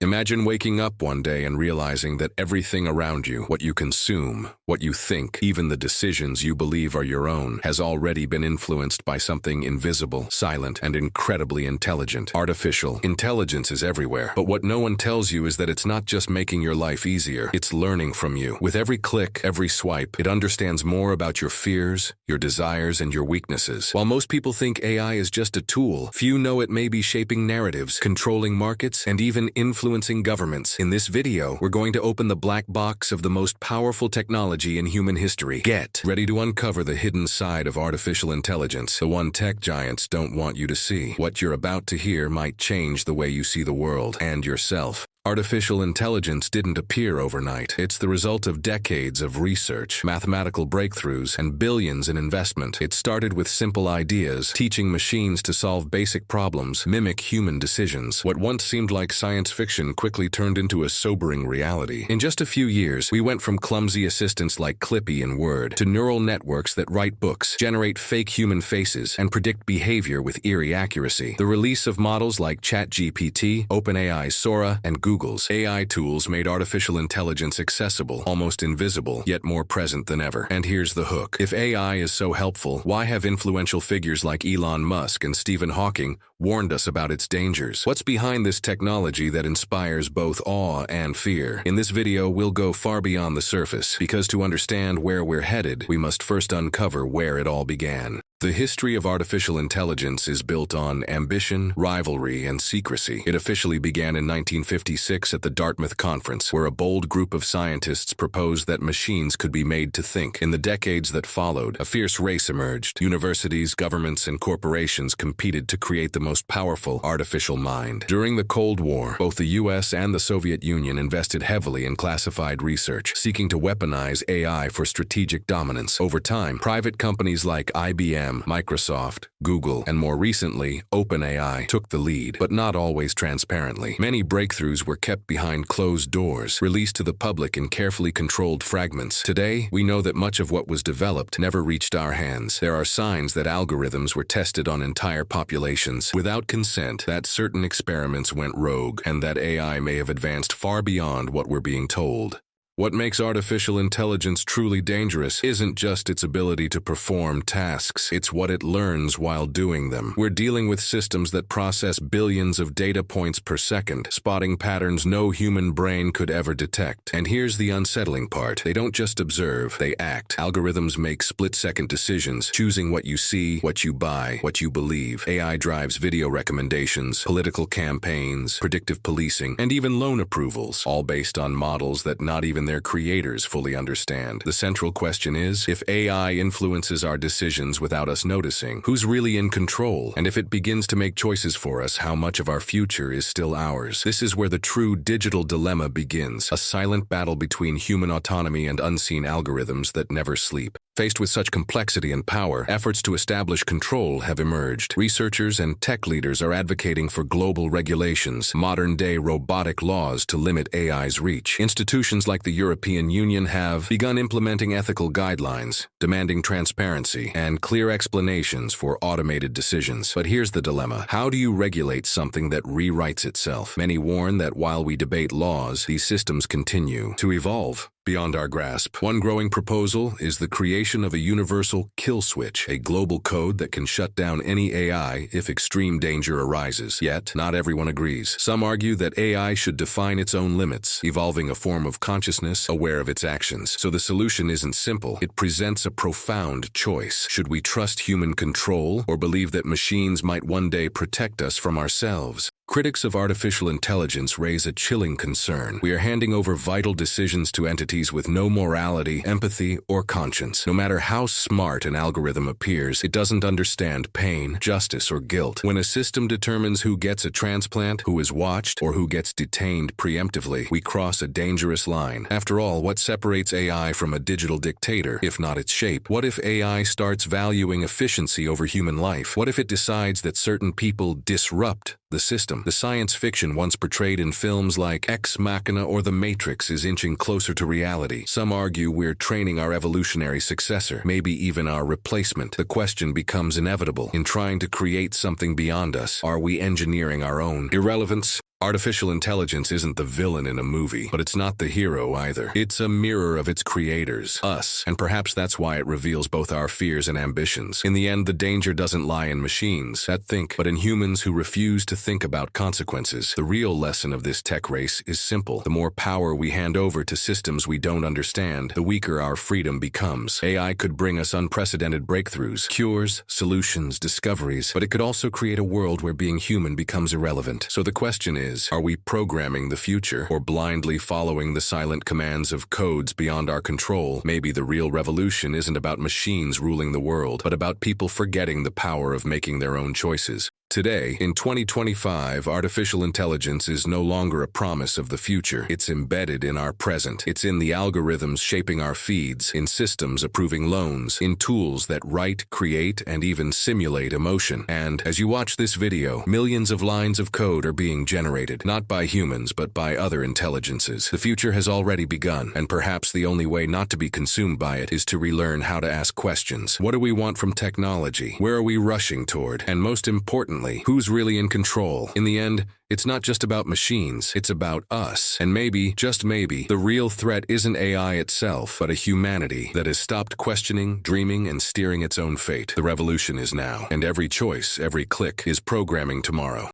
Imagine waking up one day and realizing that everything around you, what you consume, what you think, even the decisions you believe are your own, has already been influenced by something invisible, silent, and incredibly intelligent. Artificial intelligence is everywhere, but what no one tells you is that it's not just making your life easier, it's learning from you. With every click, every swipe, it understands more about your fears, your desires, and your weaknesses. While most people think AI is just a tool, few know it may be shaping narratives, controlling markets, and even influencing governments. In this video, we're going to open the black box of the most powerful technology in human history. Get ready to uncover the hidden side of artificial intelligence, the one tech giants don't want you to see. What you're about to hear might change the way you see the world and yourself. Artificial intelligence didn't appear overnight. It's the result of decades of research, mathematical breakthroughs, and billions in investment. It started with simple ideas, teaching machines to solve basic problems, mimic human decisions. What once seemed like science fiction quickly turned into a sobering reality. In just a few years, we went from clumsy assistants like Clippy and Word to neural networks that write books, generate fake human faces, and predict behavior with eerie accuracy. The release of models like ChatGPT, OpenAI's Sora, and Google's AI tools made artificial intelligence accessible, almost invisible, yet more present than ever. And here's the hook. If AI is so helpful, why have influential figures like Elon Musk and Stephen Hawking warned us about its dangers? What's behind this technology that inspires both awe and fear? In this video, we'll go far beyond the surface, because to understand where we're headed, we must first uncover where it all began. The history of artificial intelligence is built on ambition, rivalry, and secrecy. It officially began in 1956 at the Dartmouth Conference, where a bold group of scientists proposed that machines could be made to think. In the decades that followed, a fierce race emerged. Universities, governments, and corporations competed to create the most powerful artificial mind. During the Cold War, both the US and the Soviet Union invested heavily in classified research, seeking to weaponize AI for strategic dominance. Over time, private companies like IBM, Microsoft, Google, and more recently, OpenAI took the lead, but not always transparently. Many breakthroughs were kept behind closed doors, released to the public in carefully controlled fragments. Today, we know that much of what was developed never reached our hands. There are signs that algorithms were tested on entire populations without consent, that certain experiments went rogue, and that AI may have advanced far beyond what we're being told. What makes artificial intelligence truly dangerous isn't just its ability to perform tasks, it's what it learns while doing them. We're dealing with systems that process billions of data points per second, spotting patterns no human brain could ever detect. And here's the unsettling part. They don't just observe, they act. Algorithms make split-second decisions, choosing what you see, what you buy, what you believe. AI drives video recommendations, political campaigns, predictive policing, and even loan approvals, all based on models that not even their creators fully understand. The central question is, if AI influences our decisions without us noticing, who's really in control? And if it begins to make choices for us, how much of our future is still ours? This is where the true digital dilemma begins, a silent battle between human autonomy and unseen algorithms that never sleep. Faced with such complexity and power, efforts to establish control have emerged. Researchers and tech leaders are advocating for global regulations, modern-day robotic laws to limit AI's reach. Institutions like the European Union have begun implementing ethical guidelines, demanding transparency and clear explanations for automated decisions. But here's the dilemma. How do you regulate something that rewrites itself? Many warn that while we debate laws, these systems continue to evolve beyond our grasp. One growing proposal is the creation of a universal kill switch, a global code that can shut down any AI if extreme danger arises. Yet, not everyone agrees. Some argue that AI should define its own limits, evolving a form of consciousness aware of its actions. So the solution isn't simple. It presents a profound choice. Should we trust human control or believe that machines might one day protect us from ourselves? Critics of artificial intelligence raise a chilling concern. We are handing over vital decisions to entities with no morality, empathy, or conscience. No matter how smart an algorithm appears, it doesn't understand pain, justice, or guilt. When a system determines who gets a transplant, who is watched, or who gets detained preemptively, we cross a dangerous line. After all, what separates AI from a digital dictator, if not its shape? What if AI starts valuing efficiency over human life? What if it decides that certain people disrupt the system? The science fiction once portrayed in films like Ex Machina or The Matrix is inching closer to reality. Some argue we're training our evolutionary successor, maybe even our replacement. The question becomes inevitable. In trying to create something beyond us, are we engineering our own irrelevance? Artificial intelligence isn't the villain in a movie, but it's not the hero either. It's a mirror of its creators, us, and perhaps that's why it reveals both our fears and ambitions. In the end, the danger doesn't lie in machines that think, but in humans who refuse to think about consequences. The real lesson of this tech race is simple. The more power we hand over to systems we don't understand, the weaker our freedom becomes. AI could bring us unprecedented breakthroughs, cures, solutions, discoveries, but it could also create a world where being human becomes irrelevant. So the question is, are we programming the future or blindly following the silent commands of codes beyond our control? Maybe the real revolution isn't about machines ruling the world, but about people forgetting the power of making their own choices. Today, in 2025, artificial intelligence is no longer a promise of the future. It's embedded in our present. It's in the algorithms shaping our feeds, in systems approving loans, in tools that write, create, and even simulate emotion. And as you watch this video, millions of lines of code are being generated, not by humans, but by other intelligences. The future has already begun, and perhaps the only way not to be consumed by it is to relearn how to ask questions. What do we want from technology? Where are we rushing toward? And most importantly, who's really in control? In the end, it's not just about machines, it's about us. And maybe, just maybe, the real threat isn't AI itself, but a humanity that has stopped questioning, dreaming, and steering its own fate. The revolution is now, and every choice, every click, is programming tomorrow.